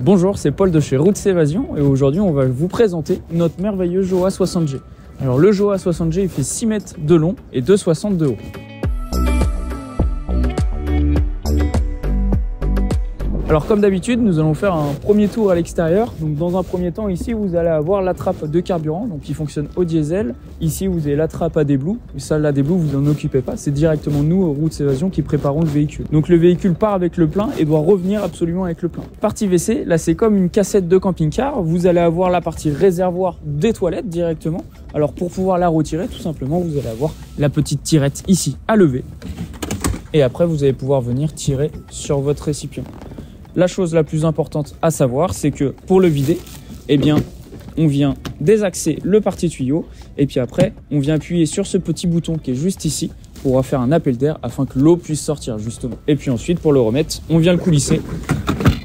Bonjour, c'est Paul de chez Routes Évasion et aujourd'hui on va vous présenter notre merveilleux Joa 60G. Alors le Joa 60G il fait 6 mètres de long et 2,60 de haut. Alors comme d'habitude, nous allons faire un premier tour à l'extérieur. Donc dans un premier temps, ici vous allez avoir la trappe de carburant, donc qui fonctionne au diesel. Ici vous avez la trappe AdBlue. Ça, l'AdBlue, vous en occupez pas. C'est directement nous, Routes Évasion, qui préparons le véhicule. Donc le véhicule part avec le plein et doit revenir absolument avec le plein. Partie WC, là c'est comme une cassette de camping-car. Vous allez avoir la partie réservoir des toilettes directement. Alors pour pouvoir la retirer, tout simplement, vous allez avoir la petite tirette ici à lever. Et après, vous allez pouvoir venir tirer sur votre récipient. La chose la plus importante à savoir, c'est que pour le vider, eh bien, on vient désaxer le parti tuyau et puis après, on vient appuyer sur ce petit bouton qui est juste ici pour faire un appel d'air afin que l'eau puisse sortir justement. Et puis ensuite, pour le remettre, on vient le coulisser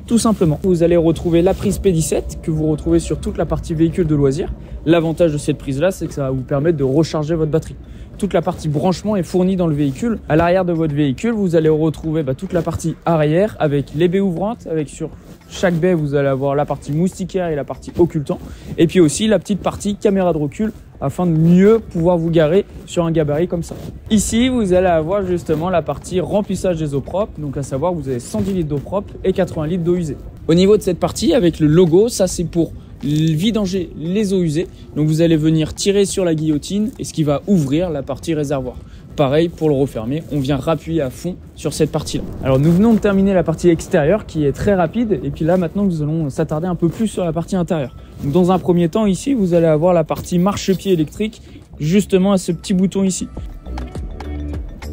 tout simplement. Vous allez retrouver la prise P17 que vous retrouvez sur toute la partie véhicule de loisirs. L'avantage de cette prise-là, c'est que ça va vous permettre de recharger votre batterie. Toute la partie branchement est fournie dans le véhicule. À l'arrière de votre véhicule, vous allez retrouver toute la partie arrière avec les baies ouvrantes. Avec sur chaque baie, vous allez avoir la partie moustiquaire et la partie occultant. Et puis aussi la petite partie caméra de recul afin de mieux pouvoir vous garer sur un gabarit comme ça. Ici, vous allez avoir justement la partie remplissage des eaux propres. Donc à savoir, vous avez 110 litres d'eau propre et 80 litres d'eau usée. Au niveau de cette partie, avec le logo, ça c'est pour vidanger les eaux usées. Donc vous allez venir tirer sur la guillotine et ce qui va ouvrir la partie réservoir. Pareil, pour le refermer, on vient rappuyer à fond sur cette partie-là. Alors nous venons de terminer la partie extérieure qui est très rapide et puis là maintenant nous allons s'attarder un peu plus sur la partie intérieure. Donc, dans un premier temps ici, vous allez avoir la partie marchepied électrique justement à ce petit bouton ici.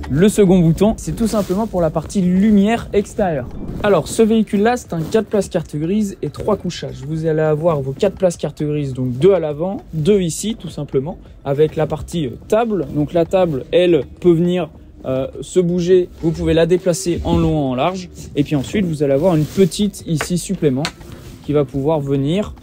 Le second bouton, c'est tout simplement pour la partie lumière extérieure. Alors, ce véhicule-là, c'est un 4 places carte grise et 3 couchages. Vous allez avoir vos 4 places carte grise, donc 2 à l'avant, 2 ici, tout simplement, avec la partie table. Donc, la table, elle peut venir se bouger. Vous pouvez la déplacer en long, en large. Et puis ensuite, vous allez avoir une petite ici supplément qui va pouvoir venir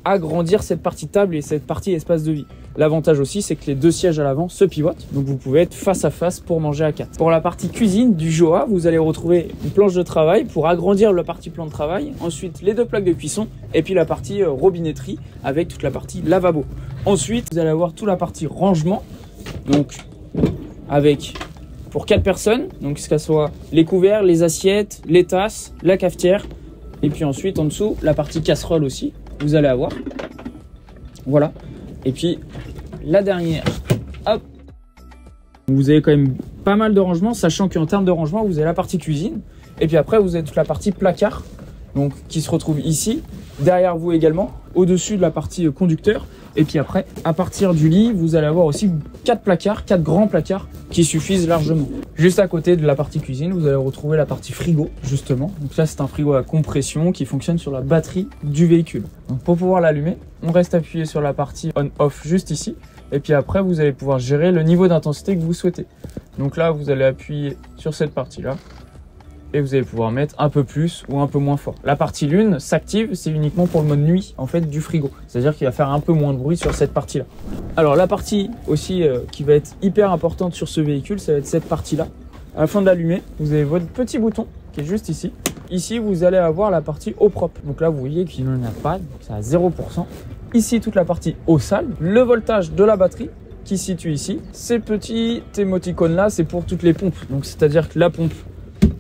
agrandir cette partie table et cette partie espace de vie. L'avantage aussi, c'est que les deux sièges à l'avant se pivotent, donc vous pouvez être face à face pour manger à 4. Pour la partie cuisine du Joa, vous allez retrouver une planche de travail pour agrandir la partie plan de travail, ensuite les deux plaques de cuisson et puis la partie robinetterie avec toute la partie lavabo. Ensuite, vous allez avoir toute la partie rangement, donc avec pour 4 personnes, donc que ce soit les couverts, les assiettes, les tasses, la cafetière et puis ensuite en dessous la partie casserole aussi, vous allez avoir. Voilà. Et puis la dernière, hop, vous avez quand même pas mal de rangement, sachant qu'en termes de rangement, vous avez la partie cuisine. Et puis après, vous avez toute la partie placard, donc qui se retrouve ici, derrière vous également, au-dessus de la partie conducteur. Et puis après, à partir du lit, vous allez avoir aussi 4 placards, 4 grands placards qui suffisent largement. Juste à côté de la partie cuisine, vous allez retrouver la partie frigo, justement. Donc là, c'est un frigo à compression qui fonctionne sur la batterie du véhicule. Donc pour pouvoir l'allumer, on reste appuyé sur la partie on-off juste ici. Et puis après, vous allez pouvoir gérer le niveau d'intensité que vous souhaitez. Donc là, vous allez appuyer sur cette partie-là. Et vous allez pouvoir mettre un peu plus ou un peu moins fort. La partie lune s'active, c'est uniquement pour le mode nuit en fait du frigo. C'est-à-dire qu'il va faire un peu moins de bruit sur cette partie-là. Alors la partie aussi qui va être hyper importante sur ce véhicule, ça va être cette partie-là. Afin de l'allumer, vous avez votre petit bouton qui est juste ici. Ici, vous allez avoir la partie eau propre. Donc là, vous voyez qu'il n'en a pas, donc c'est à 0%. Ici, toute la partie eau sale, le voltage de la batterie qui se situe ici. Ces petits émoticônes-là, c'est pour toutes les pompes. Donc c'est-à-dire que la pompe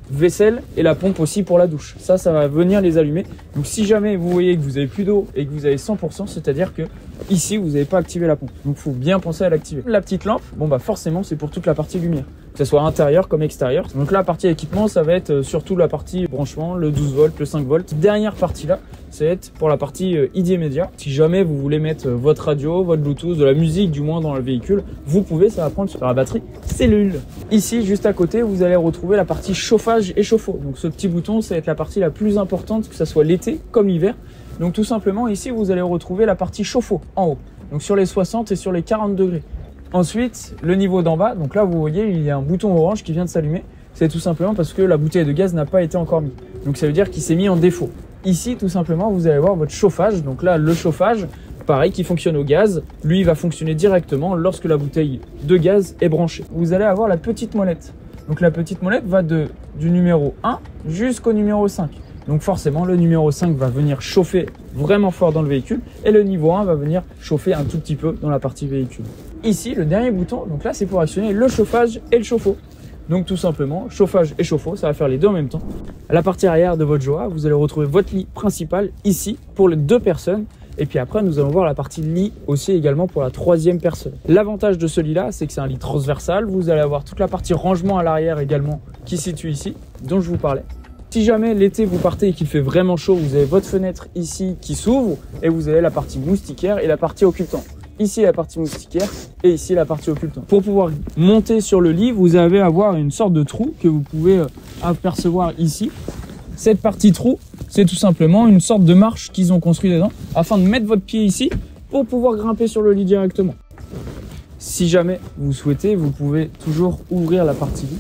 vaisselle et la pompe aussi pour la douche. Ça va venir les allumer. Donc si jamais vous voyez que vous avez plus d'eau et que vous avez 100%, c'est-à-dire que ici vous n'avez pas activé la pompe. Donc il faut bien penser à l'activer. La petite lampe, bon bah forcément c'est pour toute la partie lumière, que ce soit intérieur comme extérieur. Donc là, la partie équipement, ça va être surtout la partie branchement, le 12 volts, le 5 volts. Dernière partie là, ça va être pour la partie ID Media. Si jamais vous voulez mettre votre radio, votre Bluetooth, de la musique du moins dans le véhicule, vous pouvez, ça va prendre sur la batterie cellule. Ici, juste à côté, vous allez retrouver la partie chauffage et chauffe-eau. Donc ce petit bouton, ça va être la partie la plus importante, que ce soit l'été comme l'hiver. Donc tout simplement, ici, vous allez retrouver la partie chauffe-eau en haut. Donc sur les 60 et sur les 40 degrés. Ensuite, le niveau d'en bas, donc là vous voyez il y a un bouton orange qui vient de s'allumer. C'est tout simplement parce que la bouteille de gaz n'a pas été encore mise. Donc ça veut dire qu'il s'est mis en défaut. Ici tout simplement vous allez voir votre chauffage. Donc là le chauffage, pareil, qui fonctionne au gaz. Lui il va fonctionner directement lorsque la bouteille de gaz est branchée. Vous allez avoir la petite molette. Donc la petite molette va du numéro 1 jusqu'au numéro 5. Donc forcément, le numéro 5 va venir chauffer vraiment fort dans le véhicule et le niveau 1 va venir chauffer un tout petit peu dans la partie véhicule. Ici, le dernier bouton, donc là, c'est pour actionner le chauffage et le chauffe-eau. Donc tout simplement, chauffage et chauffe-eau, ça va faire les deux en même temps. À la partie arrière de votre Joa, vous allez retrouver votre lit principal ici pour les 2 personnes. Et puis après, nous allons voir la partie lit aussi également pour la 3e personne. L'avantage de ce lit-là, c'est que c'est un lit transversal. Vous allez avoir toute la partie rangement à l'arrière également qui se situe ici, dont je vous parlais. Si jamais l'été vous partez et qu'il fait vraiment chaud, vous avez votre fenêtre ici qui s'ouvre et vous avez la partie moustiquaire et la partie occultant. Ici la partie moustiquaire et ici la partie occultant. Pour pouvoir monter sur le lit, vous allez avoir une sorte de trou que vous pouvez apercevoir ici. Cette partie trou, c'est tout simplement une sorte de marche qu'ils ont construit dedans afin de mettre votre pied ici pour pouvoir grimper sur le lit directement. Si jamais vous souhaitez, vous pouvez toujours ouvrir la partie lit,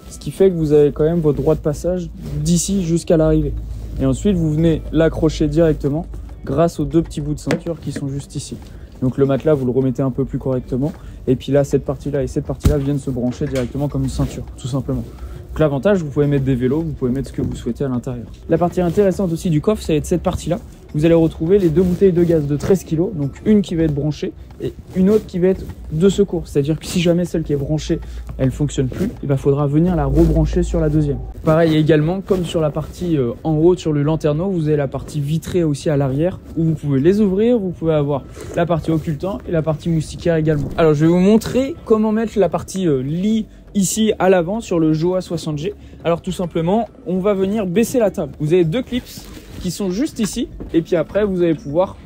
ce qui fait que vous avez quand même votre droit de passage d'ici jusqu'à l'arrivée. Et ensuite, vous venez l'accrocher directement grâce aux 2 petits bouts de ceinture qui sont juste ici. Donc le matelas, vous le remettez un peu plus correctement. Et puis là, cette partie-là et cette partie-là viennent se brancher directement comme une ceinture, tout simplement. Donc l'avantage, vous pouvez mettre des vélos, vous pouvez mettre ce que vous souhaitez à l'intérieur. La partie intéressante aussi du coffre, ça va être cette partie-là. Vous allez retrouver les 2 bouteilles de gaz de 13 kg, donc une qui va être branchée et une autre qui va être de secours. C'est-à-dire que si jamais celle qui est branchée, elle ne fonctionne plus, il faudra venir la rebrancher sur la 2e. Pareil également, comme sur la partie en haut, sur le lanterneau, vous avez la partie vitrée aussi à l'arrière, où vous pouvez les ouvrir, vous pouvez avoir la partie occultant et la partie moustiquaire également. Alors je vais vous montrer comment mettre la partie lit ici à l'avant sur le Joa 60G. Alors tout simplement, on va venir baisser la table. Vous avez 2 clips qui sont juste ici et puis après vous allez pouvoir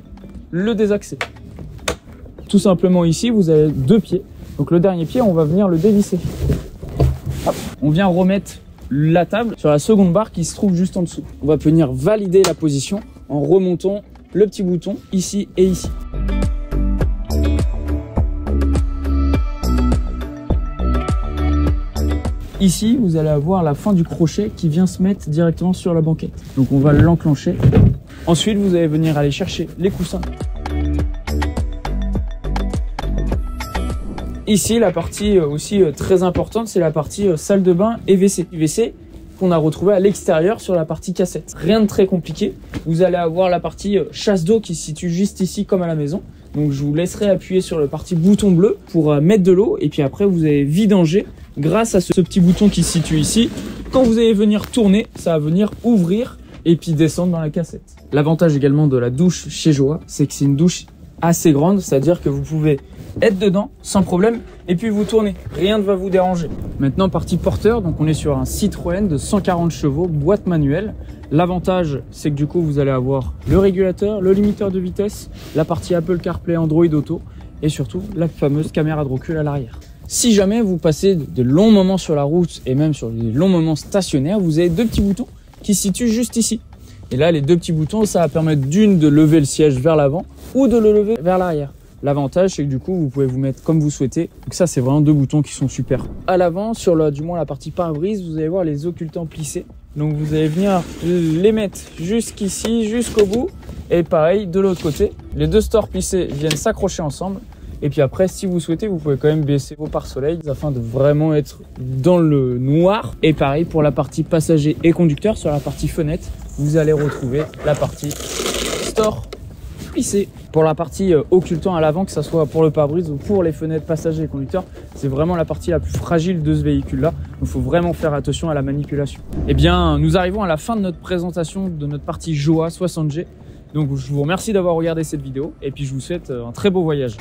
le désaxer. Tout simplement ici vous avez 2 pieds. Donc le dernier pied on va venir le dévisser. Hop. On vient remettre la table sur la seconde barre qui se trouve juste en dessous. On va venir valider la position en remontant le petit bouton ici et ici. Ici, vous allez avoir la fin du crochet qui vient se mettre directement sur la banquette. Donc on va l'enclencher. Ensuite, vous allez venir aller chercher les coussins. Ici, la partie aussi très importante, c'est la partie salle de bain et WC. WC qu'on a retrouvé à l'extérieur sur la partie cassette. Rien de très compliqué. Vous allez avoir la partie chasse d'eau qui se situe juste ici comme à la maison. Donc je vous laisserai appuyer sur le partie bouton bleu pour mettre de l'eau et puis après vous allez vidanger grâce à ce petit bouton qui se situe ici. Quand vous allez venir tourner, ça va venir ouvrir et puis descendre dans la cassette. L'avantage également de la douche chez Joa, c'est que c'est une douche assez grande, c'est-à-dire que vous pouvez être dedans sans problème et puis vous tournez, rien ne va vous déranger. Maintenant partie porteur, donc on est sur un Citroën de 140 chevaux, boîte manuelle. L'avantage c'est que du coup vous allez avoir le régulateur, le limiteur de vitesse, la partie Apple CarPlay, Android Auto et surtout la fameuse caméra de recul à l'arrière. Si jamais vous passez de longs moments sur la route et même sur des longs moments stationnaires, vous avez 2 petits boutons qui se situent juste ici. Et là les 2 petits boutons, ça va permettre d'une de lever le siège vers l'avant ou de le lever vers l'arrière. L'avantage, c'est que du coup, vous pouvez vous mettre comme vous souhaitez. Donc ça, c'est vraiment 2 boutons qui sont super. À l'avant, sur la partie pare-brise, vous allez voir les occultants plissés. Donc vous allez venir les mettre jusqu'ici, jusqu'au bout. Et pareil, de l'autre côté, les 2 stores plissés viennent s'accrocher ensemble. Et puis après, si vous souhaitez, vous pouvez quand même baisser vos pare-soleil afin de vraiment être dans le noir. Et pareil, pour la partie passager et conducteur, sur la partie fenêtre, vous allez retrouver la partie store plissé. Pour la partie occultant à l'avant, que ce soit pour le pare-brise ou pour les fenêtres passagers et conducteurs, c'est vraiment la partie la plus fragile de ce véhicule-là. Donc il faut vraiment faire attention à la manipulation. Eh bien, nous arrivons à la fin de notre présentation de notre partie Joa 60G. Donc je vous remercie d'avoir regardé cette vidéo et puis je vous souhaite un très beau voyage.